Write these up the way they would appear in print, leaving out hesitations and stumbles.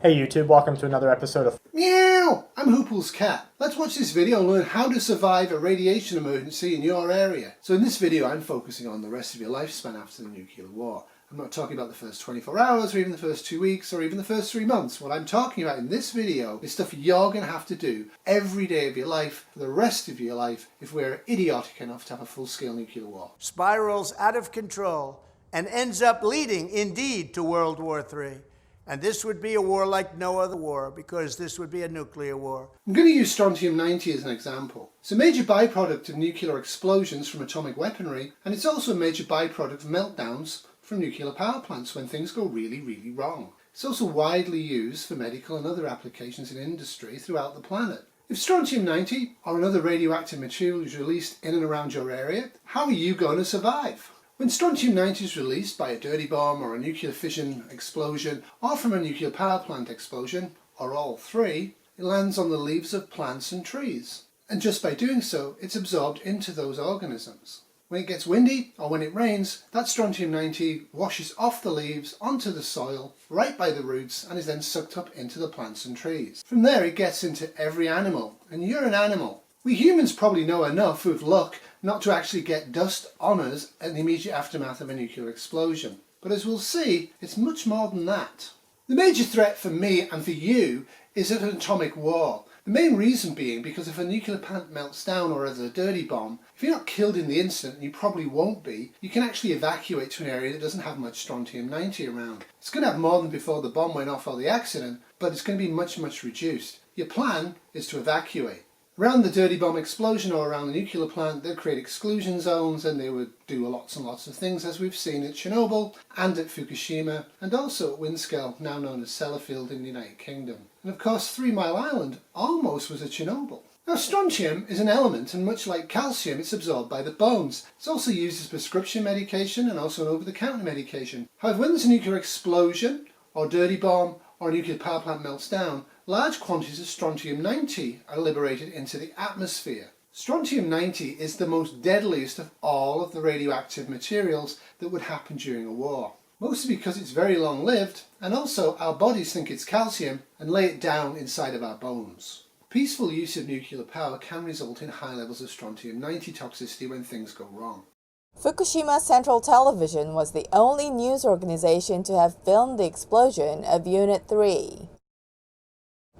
Hey YouTube, welcome to another episode of Meow! I'm Huples Cat. Let's watch this video and learn how to survive a radiation emergency in your area. So in this video I'm focusing on the rest of your lifespan after the nuclear war. I'm not talking about the first 24 hours or even the first 2 weeks or even the first 3 months. What I'm talking about in this video is stuff you're going to have to do every day of your life for the rest of your life if we're idiotic enough to have a full-scale nuclear war. Spirals out of control and ends up leading indeed to World War III. And this would be a war like no other war, because this would be a nuclear war. I'm going to use Strontium-90 as an example. It's a major byproduct of nuclear explosions from atomic weaponry, and it's also a major byproduct of meltdowns from nuclear power plants when things go really, really wrong. It's also widely used for medical and other applications in industry throughout the planet. If Strontium-90 or another radioactive material is released in and around your area, how are you going to survive? When Strontium-90 is released by a dirty bomb or a nuclear fission explosion or from a nuclear power plant explosion, or all three, it lands on the leaves of plants and trees. And just by doing so, it's absorbed into those organisms. When it gets windy or when it rains, that Strontium-90 washes off the leaves onto the soil, right by the roots, and is then sucked up into the plants and trees. From there it gets into every animal, and you're an animal. We humans probably know enough with luck not to actually get dust on us in the immediate aftermath of a nuclear explosion. But as we'll see, it's much more than that. The major threat for me and for you is an atomic war. The main reason being because if a nuclear plant melts down or as a dirty bomb, if you're not killed in the instant, and you probably won't be, you can actually evacuate to an area that doesn't have much Strontium-90 around. It's going to have more than before the bomb went off or the accident, but it's going to be much, much reduced. Your plan is to evacuate. Around the dirty bomb explosion or around the nuclear plant, they'd create exclusion zones and they would do lots and lots of things, as we've seen at Chernobyl and at Fukushima, and also at Windscale, now known as Sellafield in the United Kingdom. And of course 3 Mile Island almost was a Chernobyl. Now strontium is an element, and much like calcium, it's absorbed by the bones. It's also used as prescription medication and also an over-the-counter medication. However, when there's a nuclear explosion or dirty bomb or a nuclear power plant melts down, large quantities of Strontium-90 are liberated into the atmosphere. Strontium-90 is the most deadliest of all of the radioactive materials that would happen during a war. Mostly because it's very long-lived, and also our bodies think it's calcium and lay it down inside of our bones. Peaceful use of nuclear power can result in high levels of Strontium-90 toxicity when things go wrong. Fukushima Central Television was the only news organization to have filmed the explosion of Unit 3.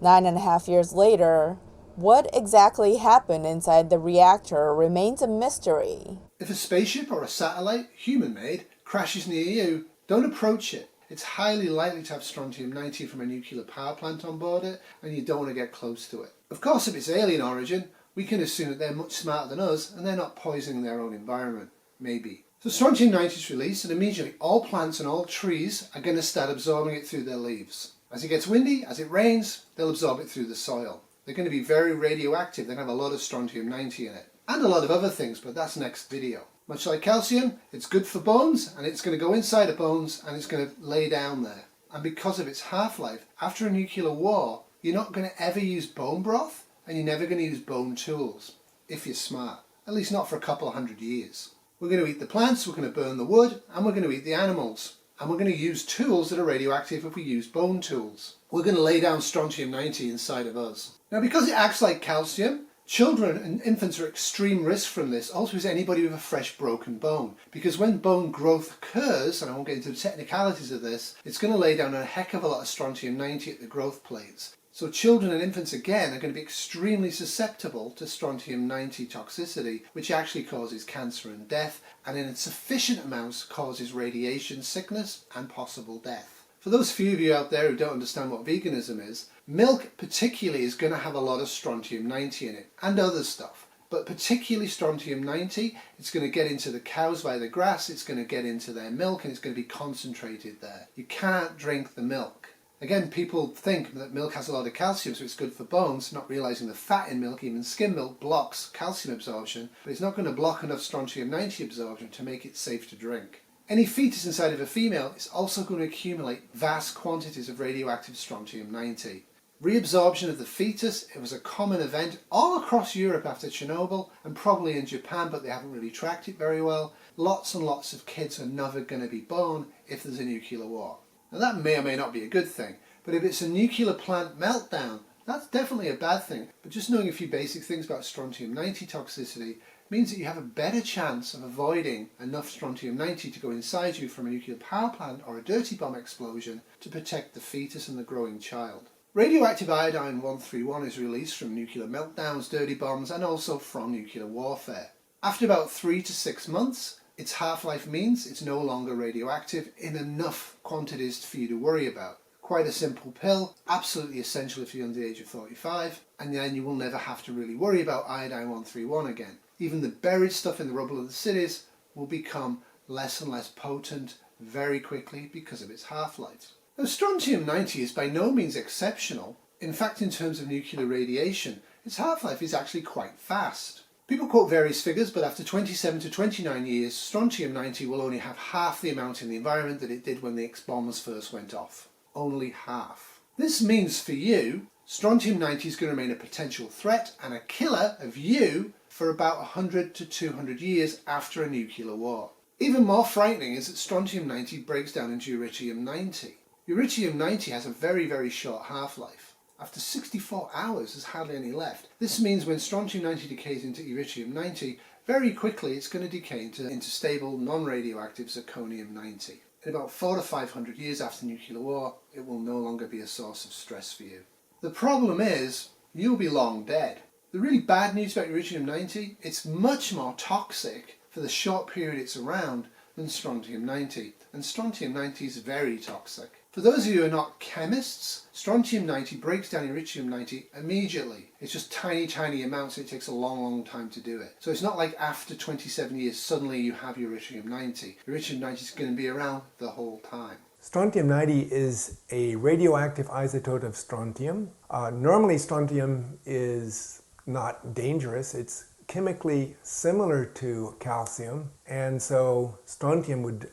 9.5 years later, what exactly happened inside the reactor remains a mystery. If a spaceship or a satellite, human-made, crashes near you, don't approach it. It's highly likely to have Strontium-90 from a nuclear power plant on board it, and you don't want to get close to it. Of course, if it's alien origin, we can assume that they're much smarter than us and they're not poisoning their own environment. Maybe. So Strontium-90 is released and immediately all plants and all trees are going to start absorbing it through their leaves. As it gets windy, as it rains, they'll absorb it through the soil. They're going to be very radioactive. They're going to have a lot of Strontium-90 in it. And a lot of other things, but that's next video. Much like calcium, it's good for bones, and it's going to go inside of bones and it's going to lay down there. And because of its half-life, after a nuclear war, you're not going to ever use bone broth, and you're never going to use bone tools, if you're smart. At least not for a couple of 100 years. We're going to eat the plants, we're going to burn the wood, and we're going to eat the animals. And we're going to use tools that are radioactive if we use bone tools. We're going to lay down Strontium-90 inside of us. Now, because it acts like calcium, children and infants are at extreme risk from this, also is anybody with a fresh broken bone. Because when bone growth occurs, and I won't get into the technicalities of this, it's going to lay down a heck of a lot of Strontium-90 at the growth plates. So children and infants again are going to be extremely susceptible to Strontium-90 toxicity, which actually causes cancer and death, and in sufficient amounts causes radiation sickness and possible death. For those few of you out there who don't understand what veganism is, milk particularly is going to have a lot of Strontium-90 in it, and other stuff. But particularly Strontium-90, it's going to get into the cows via the grass, it's going to get into their milk, and it's going to be concentrated there. You can't drink the milk. Again, people think that milk has a lot of calcium, so it's good for bones, not realising the fat in milk, even skim milk, blocks calcium absorption, but it's not going to block enough Strontium-90 absorption to make it safe to drink. Any fetus inside of a female is also going to accumulate vast quantities of radioactive Strontium-90. Reabsorption of the fetus, it was a common event all across Europe after Chernobyl, and probably in Japan, but they haven't really tracked it very well. Lots and lots of kids are never going to be born if there's a nuclear war. Now that may or may not be a good thing, But if it's a nuclear plant meltdown, that's definitely a bad thing. But just knowing a few basic things about strontium-90 toxicity means that you have a better chance of avoiding enough strontium-90 to go inside you from a nuclear power plant or a dirty bomb explosion to protect the fetus and the growing child. Radioactive iodine 131 is released from nuclear meltdowns, dirty bombs, and also from nuclear warfare. After about 3 to 6 months, its half-life means it's no longer radioactive in enough quantities for you to worry about. Quite a simple pill, absolutely essential if you're under the age of 45, and then you will never have to really worry about iodine 131 again. Even the buried stuff in the rubble of the cities will become less and less potent very quickly because of its half-life. Now, strontium-90 is by no means exceptional. In fact, in terms of nuclear radiation, its half-life is actually quite fast. People quote various figures, but after 27 to 29 years, strontium-90 will only have half the amount in the environment that it did when the bombs first went off. Only half. This means for you, strontium-90 is going to remain a potential threat and a killer of you for about 100 to 200 years after a nuclear war. Even more frightening is that strontium-90 breaks down into yttrium-90. Yttrium-90 has a very, very short half-life. After 64 hours, there's hardly any left. This means when strontium-90 decays into yttrium-90, very quickly it's going to decay into stable, non-radioactive zirconium-90. In about 400 to 500 years after nuclear war, it will no longer be a source of stress for you. The problem is, you'll be long dead. The really bad news about yttrium-90, it's much more toxic for the short period it's around than strontium-90, and strontium-90 is very toxic. For those of you who are not chemists, strontium-90 breaks down yttrium-90 immediately. It's just tiny, tiny amounts and it takes a long, long time to do it. So it's not like after 27 years suddenly you have yttrium-90. Yttrium-90 is going to be around the whole time. Strontium-90 is a radioactive isotope of strontium. Normally strontium is not dangerous. It's chemically similar to calcium, and so strontium would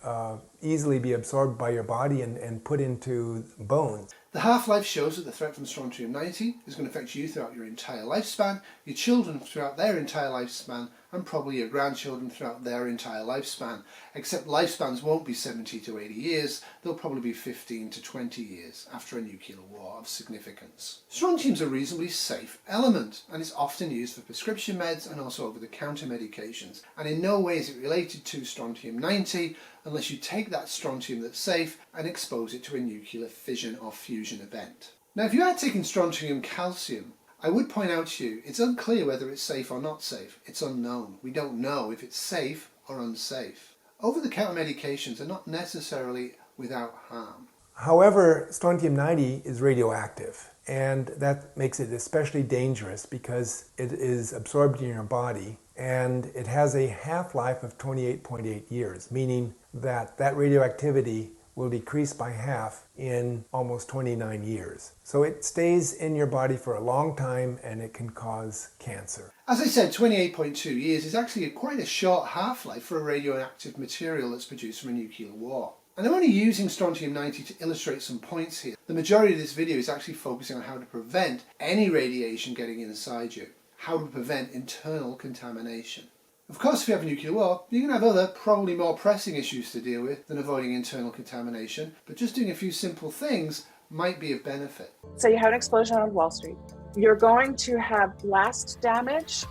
easily be absorbed by your body and put into bones. The half-life shows that the threat from strontium-90 is going to affect you throughout your entire lifespan, your children throughout their entire lifespan, and probably your grandchildren throughout their entire lifespan. Except lifespans won't be 70 to 80 years, they'll probably be 15 to 20 years after a nuclear war of significance. Strontium's a reasonably safe element, and it's often used for prescription meds and also over-the-counter medications, and in no way is it related to strontium-90 unless you take that strontium that's safe and expose it to a nuclear fission or fusion event. Now, if you are taking strontium calcium, I would point out to you, it's unclear whether it's safe or not safe. It's unknown. We don't know if it's safe or unsafe. Over-the-counter medications are not necessarily without harm. However, strontium-90 is radioactive, and that makes it especially dangerous because it is absorbed in your body, and it has a half-life of 28.8 years, meaning that radioactivity will decrease by half in almost 29 years. So it stays in your body for a long time and it can cause cancer. As I said, 28.2 years is actually quite a short half-life for a radioactive material that's produced from a nuclear war. And I'm only using strontium-90 to illustrate some points here. The majority of this video is actually focusing on how to prevent any radiation getting inside you, how to prevent internal contamination. Of course, if you have a nuclear war, you're going to have other, probably more pressing issues to deal with than avoiding internal contamination, but just doing a few simple things might be of benefit. So you have an explosion on Wall Street. You're going to have blast damage,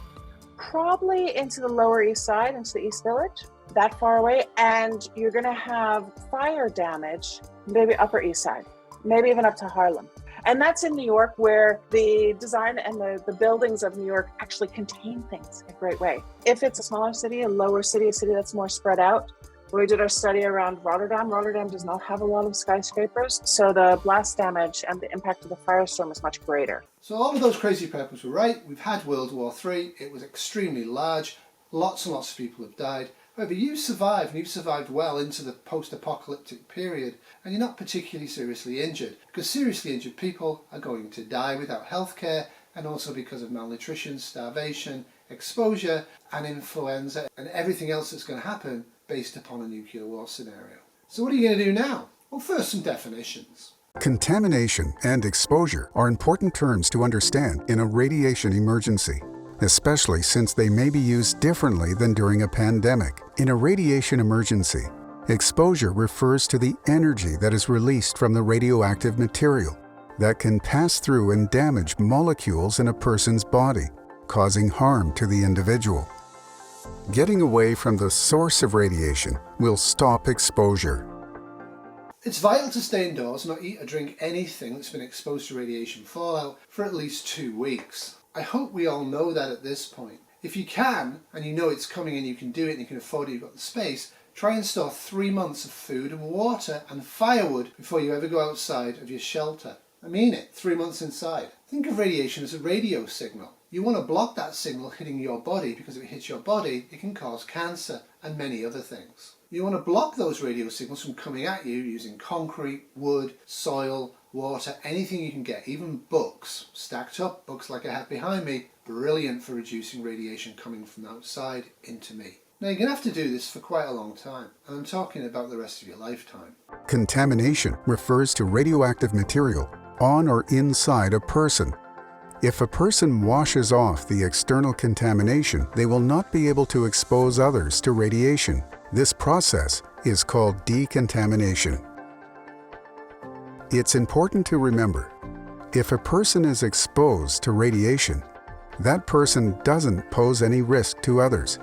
probably into the Lower East Side, into the East Village, that far away, and you're going to have fire damage, maybe Upper East Side, maybe even up to Harlem. And that's in New York, where the design and the buildings of New York actually contain things in a great way. If it's a smaller city, a lower city, a city that's more spread out, when we did our study around Rotterdam does not have a lot of skyscrapers, so the blast damage and the impact of the firestorm is much greater. So all of those crazy peoples were right. We've had World War III. It was extremely large. Lots and lots of people have died. However, you survived, and you've survived well into the post-apocalyptic period, and you're not particularly seriously injured, because seriously injured people are going to die without healthcare, and also because of malnutrition, starvation, exposure, and influenza, and everything else that's going to happen based upon a nuclear war scenario. So what are you going to do now? Well, first, some definitions. Contamination and exposure are important terms to understand in a radiation emergency, especially since they may be used differently than during a pandemic. In a radiation emergency, exposure refers to the energy that is released from the radioactive material. that can pass through and damage molecules in a person's body, causing harm to the individual. Getting away from the source of radiation will stop exposure. It's vital to stay indoors and not eat or drink anything that's been exposed to radiation fallout for at least 2 weeks. I hope we all know that at this point. If you can, and you know it's coming and you can do it and you can afford it, you've got the space, try and store 3 months of food and water and firewood before you ever go outside of your shelter. I mean it, 3 months inside. Think of radiation as a radio signal. You want to block that signal hitting your body, because if it hits your body, it can cause cancer and many other things. You want to block those radio signals from coming at you using concrete, wood, soil, water, anything you can get, even books. Stacked up, books like I have behind me, brilliant for reducing radiation coming from outside into me. Now you're going to have to do this for quite a long time, and I'm talking about the rest of your lifetime. Contamination refers to radioactive material on or inside a person. If a person washes off the external contamination, they will not be able to expose others to radiation. This process is called decontamination. It's important to remember, if a person is exposed to radiation, that person doesn't pose any risk to others.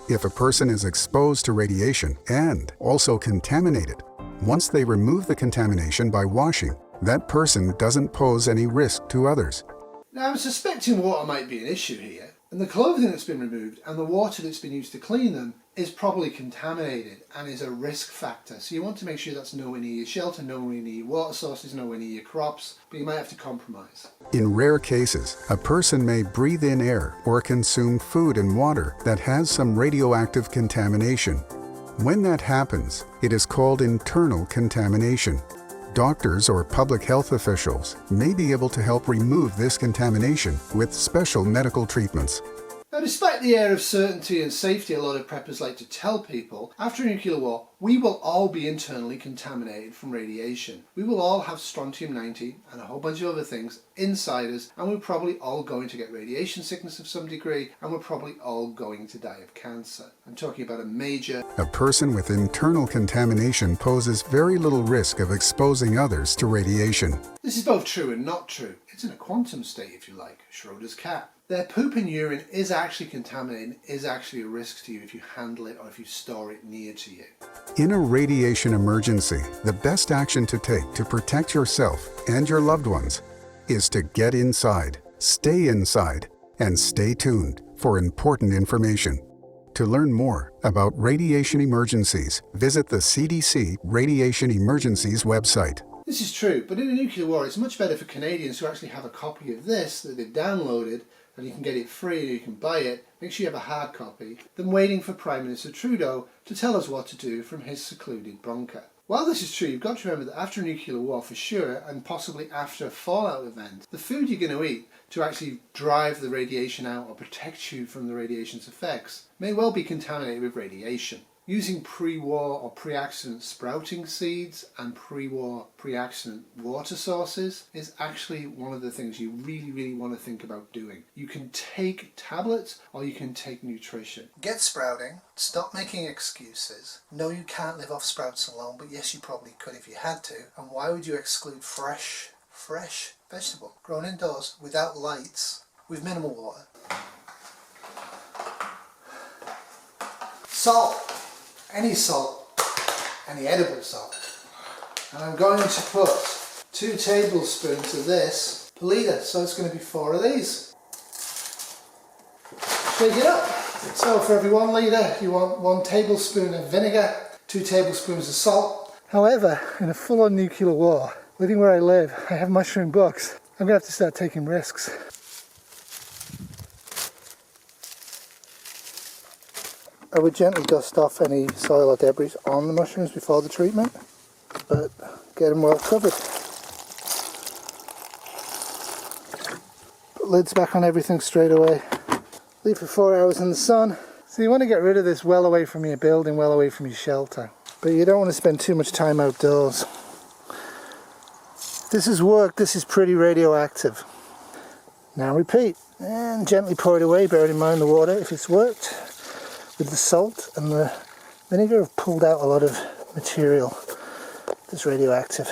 If a person is exposed to radiation and also contaminated, once they remove the contamination by washing, that person doesn't pose any risk to others. Now I'm suspecting water might be an issue here, and the clothing that's been removed and the water that's been used to clean them is probably contaminated and is a risk factor. So you want to make sure that's nowhere near your shelter, nowhere near your water sources, nowhere near your crops, but you might have to compromise. In rare cases, a person may breathe in air or consume food and water that has some radioactive contamination. When that happens, it is called internal contamination. Doctors or public health officials may be able to help remove this contamination with special medical treatments. Now, despite the air of certainty and safety a lot of preppers like to tell people, after a nuclear war, we will all be internally contaminated from radiation. We will all have strontium-90 and a whole bunch of other things inside us, and we're probably all going to get radiation sickness of some degree, and we're probably all going to die of cancer. I'm talking about a major... A person with internal contamination poses very little risk of exposing others to radiation. This is both true and not true. It's in a quantum state, if you like, Schrodinger's cat. Their poop and urine is actually contaminated, is actually a risk to you if you handle it or if you store it near to you. In a radiation emergency, the best action to take to protect yourself and your loved ones is to get inside, and stay tuned for important information. To learn more about radiation emergencies, visit the CDC Radiation Emergencies website. This is true, but in a nuclear war, it's much better for Canadians who actually have a copy of this that they've downloaded, and you can get it free, or you can buy it, make sure you have a hard copy, than waiting for Prime Minister Trudeau to tell us what to do from his secluded bunker. While this is true, you've got to remember that after a nuclear war for sure, and possibly after a fallout event, the food you're going to eat to actually drive the radiation out or protect you from the radiation's effects may well be contaminated with radiation. Using pre-war or pre-accident sprouting seeds and pre-war, pre-accident water sources is actually one of the things you really want to think about doing. You can take tablets or you can take nutrition. Get sprouting, stop making excuses. No, you can't live off sprouts alone, but yes, you probably could if you had to. And why would you exclude fresh vegetable grown indoors without lights with minimal water? Salt. Any salt, any edible salt. And I'm going to put 2 tablespoons of this per litre, so it's going to be 4 of these. Shake it up. So for every 1 litre you want 1 tablespoon of vinegar, 2 tablespoons of salt. However, in a full-on nuclear war, living where I live, I have mushroom bugs. I'm going to have to start taking risks. I would gently dust off any soil or debris on the mushrooms before the treatment, but get them well covered. Put lids back on everything straight away. Leave for 4 hours in the sun. So you want to get rid of this well away from your building, well away from your shelter. But you don't want to spend too much time outdoors. This is work, this is pretty radioactive. Now repeat, and gently pour it away, bearing in mind the water, if it's worked. With the salt and the vinegar have pulled out a lot of material that's radioactive.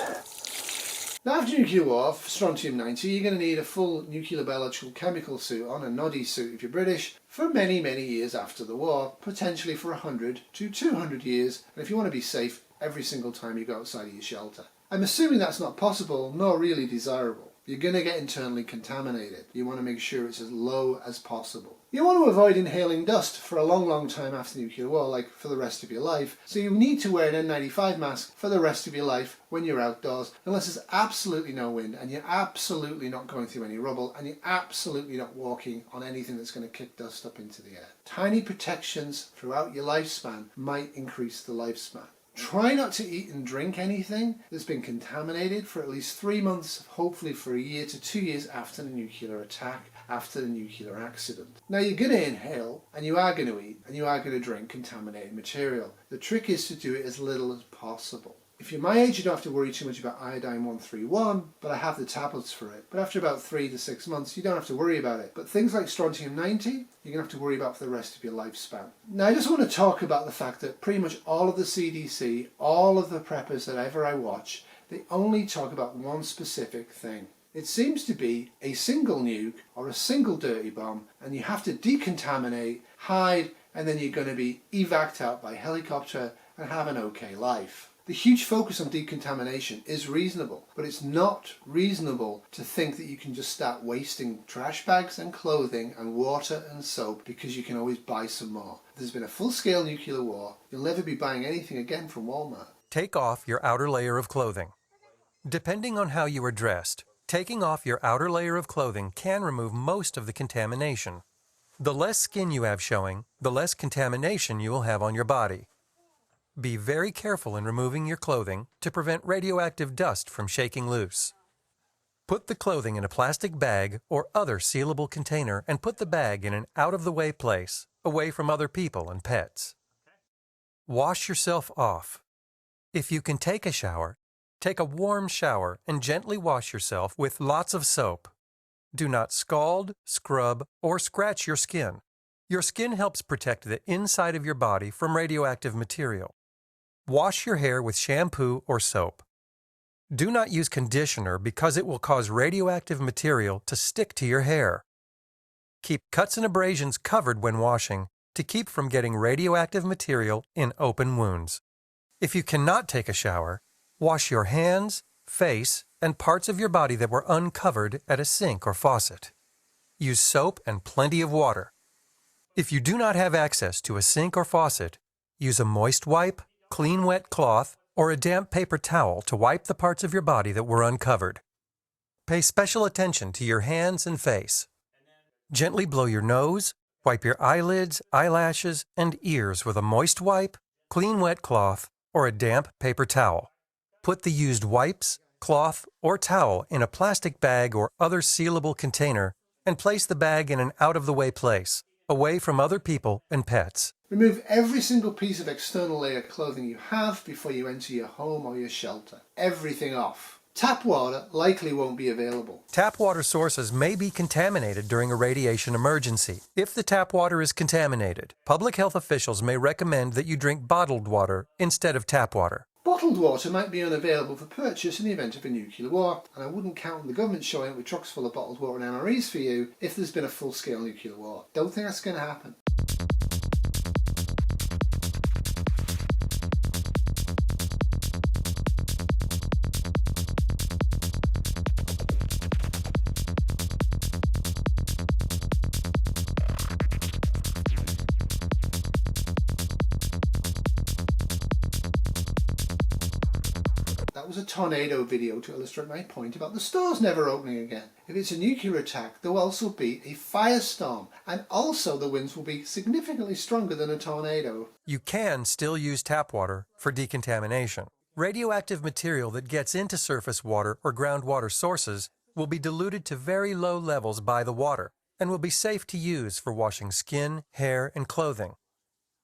Now, after nuclear war, for Strontium-90, you're going to need a full nuclear biological chemical suit on, a noddy suit if you're British, for many, many years after the war, potentially for 100 to 200 years, and if you want to be safe, every single time you go outside of your shelter. I'm assuming that's not possible, nor really desirable. You're going to get internally contaminated. You want to make sure it's as low as possible. You want to avoid inhaling dust for a long, long time after the nuclear war, like for the rest of your life. So you need to wear an N95 mask for the rest of your life when you're outdoors, unless there's absolutely no wind and you're absolutely not going through any rubble and you're absolutely not walking on anything that's going to kick dust up into the air. Tiny protections throughout your lifespan might increase the lifespan. Try not to eat and drink anything that's been contaminated for at least 3 months, hopefully for a year to 2 years after the nuclear attack, after the nuclear accident. Now, you're going to inhale and you are going to eat and you are going to drink contaminated material. The trick is to do it as little as possible. If you're my age, you don't have to worry too much about iodine 131, but I have the tablets for it. But after about 3 to 6 months, you don't have to worry about it. But things like strontium-90, you're going to have to worry about for the rest of your lifespan. Now, I just want to talk about the fact that pretty much all of the CDC, all of the preppers that ever I watch, they only talk about one specific thing. It seems to be a single nuke or a single dirty bomb, and you have to decontaminate, hide, and then you're going to be evac'd out by helicopter and have an okay life. The huge focus on decontamination is reasonable, but it's not reasonable to think that you can just start wasting trash bags and clothing and water and soap because you can always buy some more. If there's been a full-scale nuclear war, you'll never be buying anything again from Walmart. Take off your outer layer of clothing. Depending on how you are dressed, taking off your outer layer of clothing can remove most of the contamination. The less skin you have showing, the less contamination you will have on your body. Be very careful in removing your clothing to prevent radioactive dust from shaking loose. Put the clothing in a plastic bag or other sealable container and put the bag in an out-of-the-way place, away from other people and pets. Wash yourself off. If you can take a shower, take a warm shower and gently wash yourself with lots of soap. Do not scald, scrub, or scratch your skin. Your skin helps protect the inside of your body from radioactive material. Wash your hair with shampoo or soap. Do not use conditioner because it will cause radioactive material to stick to your hair. Keep cuts and abrasions covered when washing to keep from getting radioactive material in open wounds. If you cannot take a shower, wash your hands, face, and parts of your body that were uncovered at a sink or faucet. Use soap and plenty of water. If you do not have access to a sink or faucet, use a moist wipe, clean wet cloth, or a damp paper towel to wipe the parts of your body that were uncovered. Pay special attention to your hands and face. Gently blow your nose, wipe your eyelids, eyelashes, and ears with a moist wipe, clean wet cloth, or a damp paper towel. Put the used wipes, cloth, or towel in a plastic bag or other sealable container and place the bag in an out-of-the-way place, away from other people and pets. Remove every single piece of external layer of clothing you have before you enter your home or your shelter. Everything off. Tap water likely won't be available. Tap water sources may be contaminated during a radiation emergency. If the tap water is contaminated, public health officials may recommend that you drink bottled water instead of tap water. Bottled water might be unavailable for purchase in the event of a nuclear war, and I wouldn't count on the government showing up with trucks full of bottled water and MREs for you if there's been a full-scale nuclear war. Don't think that's going to happen. That was a tornado video to illustrate my point about the stores never opening again. If it's a nuclear attack, there will also be a firestorm, and also the winds will be significantly stronger than a tornado. You can still use tap water for decontamination. Radioactive material that gets into surface water or groundwater sources will be diluted to very low levels by the water and will be safe to use for washing skin, hair, and clothing.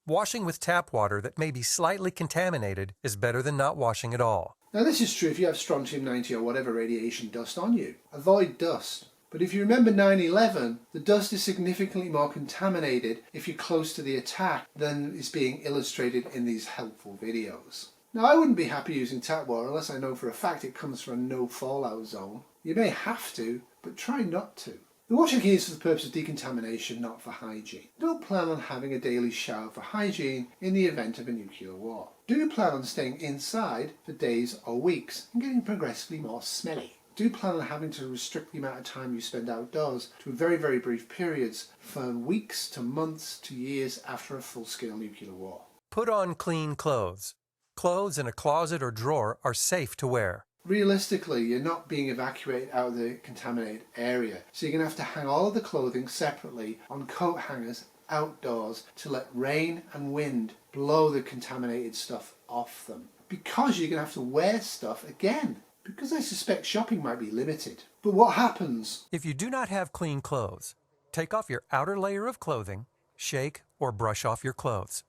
Washing with tap water that may be slightly contaminated is better than not washing at all. Now this is true if you have strontium-90 or whatever radiation dust on you. Avoid dust. But if you remember 9/11, the dust is significantly more contaminated if you're close to the attack than is being illustrated in these helpful videos. Now, I wouldn't be happy using tap water unless I know for a fact it comes from a no fallout zone. You may have to, but try not to. The washing here is for the purpose of decontamination, not for hygiene. Don't plan on having a daily shower for hygiene in the event of a nuclear war. Do plan on staying inside for days or weeks and getting progressively more smelly. Do plan on having to restrict the amount of time you spend outdoors to very, very brief periods for weeks to months to years after a full-scale nuclear war. Put on clean clothes. Clothes in a closet or drawer are safe to wear. Realistically, you're not being evacuated out of the contaminated area, so you're going to have to hang all of the clothing separately on coat hangers outdoors to let rain and wind blow the contaminated stuff off them. Because you're going to have to wear stuff again, because I suspect shopping might be limited. But what happens? If you do not have clean clothes, take off your outer layer of clothing, shake or brush off your clothes.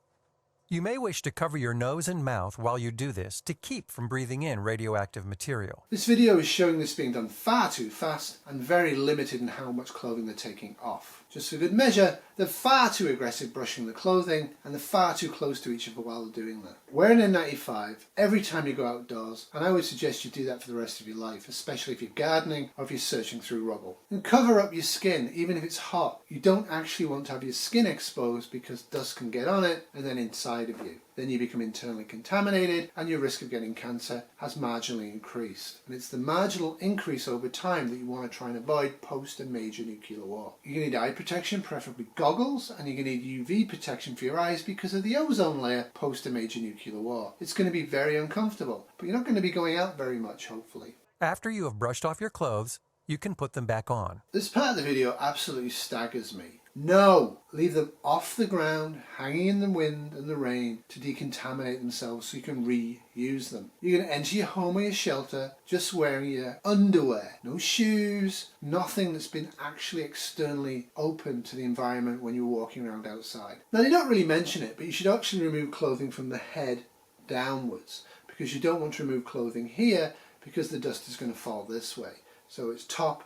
You may wish to cover your nose and mouth while you do this to keep from breathing in radioactive material. This video is showing this being done far too fast and very limited in how much clothing they're taking off. Just for good measure, they're far too aggressive brushing the clothing and they're far too close to each other while they're doing that. Wear an N95 every time you go outdoors, and I would suggest you do that for the rest of your life, especially if you're gardening or if you're searching through rubble. And cover up your skin, even if it's hot. You don't actually want to have your skin exposed because dust can get on it and then inside of you. Then you become internally contaminated and your risk of getting cancer has marginally increased. And it's the marginal increase over time that you want to try and avoid post a major nuclear war. You're going to need eye protection, preferably goggles, and you're going to need UV protection for your eyes because of the ozone layer post a major nuclear war. It's going to be very uncomfortable, but you're not going to be going out very much, hopefully. After you have brushed off your clothes, you can put them back on. This part of the video absolutely staggers me. No! Leave them off the ground, hanging in the wind and the rain to decontaminate themselves so you can reuse them. You're going to enter your home or your shelter just wearing your underwear. No shoes, nothing that's been actually externally open to the environment when you're walking around outside. Now, they don't really mention it, but you should actually remove clothing from the head downwards because you don't want to remove clothing here because the dust is going to fall this way. So it's top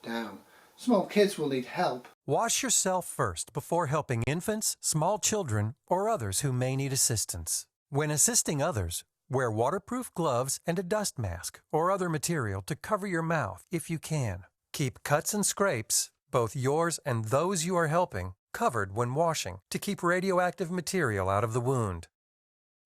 down. Small kids will need help. Wash yourself first before helping infants, small children, or others who may need assistance. When assisting others, wear waterproof gloves and a dust mask or other material to cover your mouth if you can. Keep cuts and scrapes, both yours and those you are helping, covered when washing to keep radioactive material out of the wound.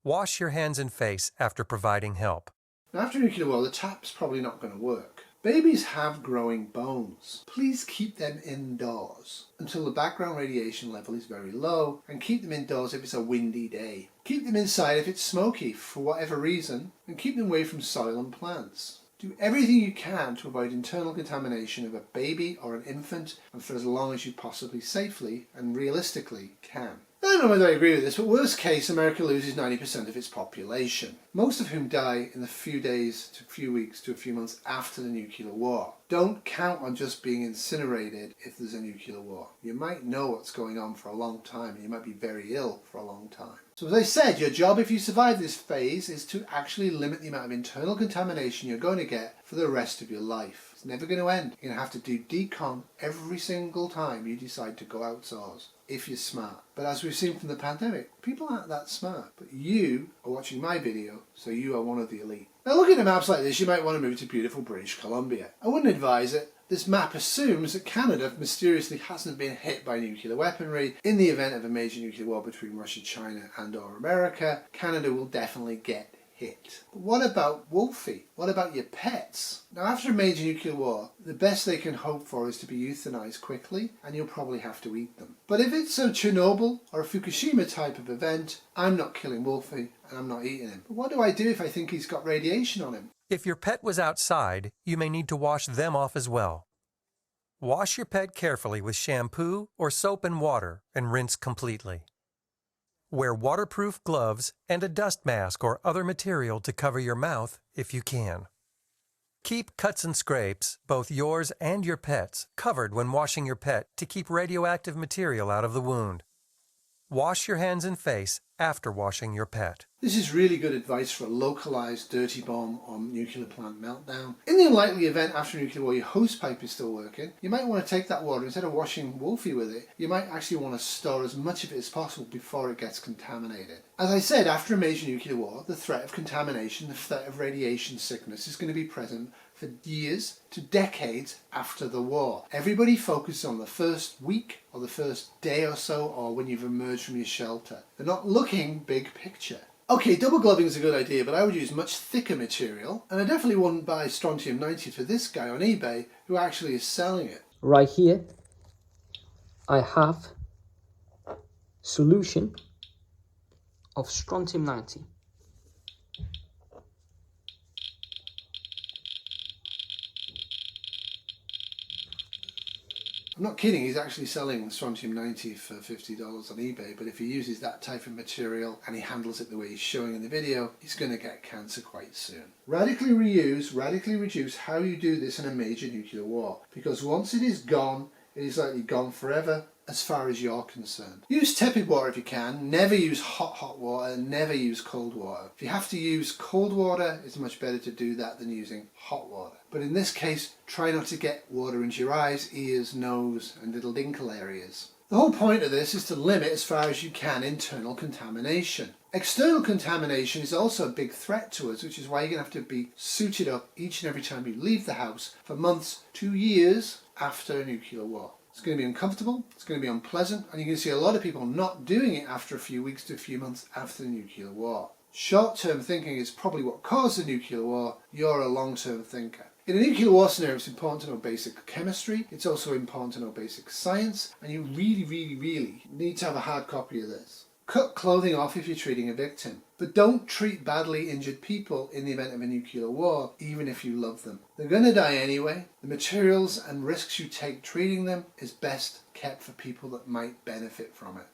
Wash your hands and face after providing help. Now, after a nuclear war, the tap's probably not going to work. Babies have growing bones. Please keep them indoors until the background radiation level is very low, and keep them indoors if it's a windy day. Keep them inside if it's smoky for whatever reason, and keep them away from soil and plants. Do everything you can to avoid internal contamination of a baby or an infant, and for as long as you possibly safely and realistically can. I don't know whether I agree with this, but worst case, America loses 90% of its population, most of whom die in the few days to few weeks to a few months after the nuclear war. Don't count on just being incinerated if there's a nuclear war. You might know what's going on for a long time, and you might be very ill for a long time. So as I said, your job if you survive this phase is to actually limit the amount of internal contamination you're going to get for the rest of your life. It's never going to end. You're going to have to do decon every single time you decide to go outdoors, if you're smart. But as we've seen from the pandemic, people aren't that smart. But you are watching my video, so you are one of the elite. Now, looking at maps like this, you might want to move to beautiful British Columbia. I wouldn't advise it. This map assumes that Canada mysteriously hasn't been hit by nuclear weaponry. In the event of a major nuclear war between Russia, China and or America, Canada will definitely get hit. But what about Wolfie? What about your pets? Now, after a major nuclear war, the best they can hope for is to be euthanized quickly, and you'll probably have to eat them. But if it's a Chernobyl or a Fukushima type of event, I'm not killing Wolfie and I'm not eating him. But what do I do if I think he's got radiation on him? If your pet was outside, you may need to wash them off as well. Wash your pet carefully with shampoo or soap and water and rinse completely. Wear waterproof gloves and a dust mask or other material to cover your mouth if you can. Keep cuts and scrapes, both yours and your pet's, covered when washing your pet to keep radioactive material out of the wound. Wash your hands and face after washing your pet. This is really good advice for a localized dirty bomb or nuclear plant meltdown. In the unlikely event after a nuclear war your hose pipe is still working, you might want to take that water, instead of washing Wolfie with it, you might actually want to store as much of it as possible before it gets contaminated. As I said, after a major nuclear war, the threat of contamination, the threat of radiation sickness is going to be present for years to decades after the war. Everybody focuses on the first week or the first day or so, or when you've emerged from your shelter. They're not looking big picture. Okay, double gloving is a good idea, but I would use much thicker material, and I definitely wouldn't buy Strontium 90 for this guy on eBay who actually is selling it. Right here, I have solution of Strontium 90. I'm not kidding, he's actually selling Strontium 90 for $50 on eBay, but if he uses that type of material and he handles it the way he's showing in the video, he's going to get cancer quite soon. Radically reuse, radically reduce how you do this in a major nuclear war, because once it is gone, it is likely gone forever as far as you're concerned. Use tepid water if you can, never use hot water, never use cold water. If you have to use cold water, it's much better to do that than using hot water. But in this case, try not to get water into your eyes, ears, nose and little dinkle areas. The whole point of this is to limit as far as you can internal contamination. External contamination is also a big threat to us, which is why you're going to have to be suited up each and every time you leave the house for months to years after a nuclear war. It's going to be uncomfortable, it's going to be unpleasant, and you're going to see a lot of people not doing it after a few weeks to a few months after the nuclear war. Short-term thinking is probably what caused the nuclear war. You're a long-term thinker. In a nuclear war scenario, it's important to know basic chemistry, it's also important to know basic science, and you really need to have a hard copy of this. Cut clothing off if you're treating a victim, but don't treat badly injured people in the event of a nuclear war, even if you love them. They're going to die anyway. The materials and risks you take treating them is best kept for people that might benefit from it.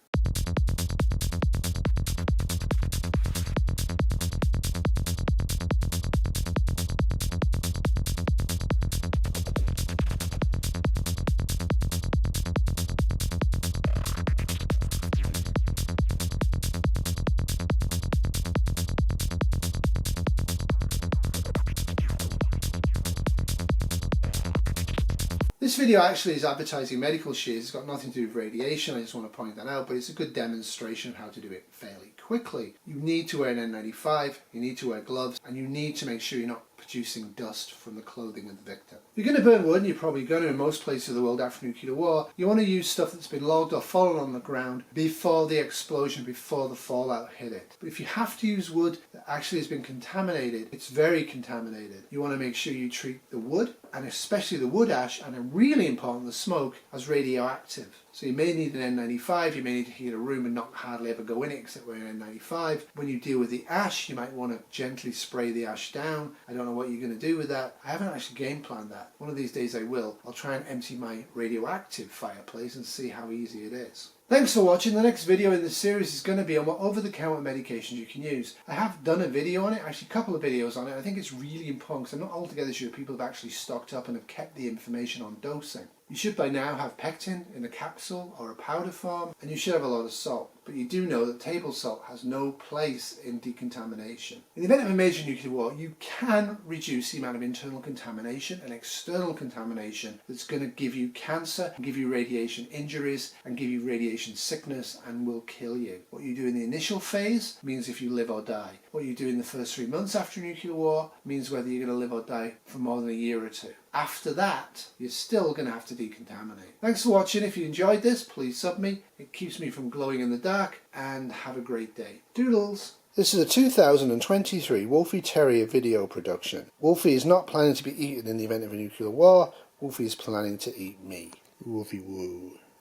This video actually is advertising medical shears. It's got nothing to do with radiation, I just want to point that out, but it's a good demonstration of how to do it fairly quickly. You need to wear an N95, you need to wear gloves, and you need to make sure you're not producing dust from the clothing of the victim. If you're going to burn wood, and you're probably going to in most places of the world after nuclear war, you want to use stuff that's been logged or fallen on the ground before the explosion, before the fallout hit it. But if you have to use wood that actually has been contaminated, it's very contaminated. You want to make sure you treat the wood, and especially the wood ash, and really important, the smoke, as radioactive. So you may need an N95, you may need to heat a room and not hardly ever go in it except wearing an N95. When you deal with the ash, you might want to gently spray the ash down. I don't know what you're going to do with that. I haven't actually game planned that. One of these days I will. I'll try and empty my radioactive fireplace and see how easy it is. Thanks for watching. The next video in this series is going to be on what over-the-counter medications you can use. I have done a video on it, actually a couple of videos on it. I think it's really important because I'm not altogether sure people have actually stocked up and have kept the information on dosing. You should by now have pectin in a capsule or a powder form, and you should have a lot of salt. But you do know that table salt has no place in decontamination. In the event of a major nuclear war, you can reduce the amount of internal contamination and external contamination that's going to give you cancer, and give you radiation injuries, and give you radiation sickness, and will kill you. What you do in the initial phase means if you live or die. What you do in the first 3 months after a nuclear war means whether you're going to live or die for more than a year or two. After that, you're still going to have to decontaminate. Thanks for watching. If you enjoyed this, please sub me. It keeps me from glowing in the dark, and have a great day. Doodles! This is a 2023 Wolfie Terrier video production. Wolfie is not planning to be eaten in the event of a nuclear war. Wolfie is planning to eat me. Wolfie woo.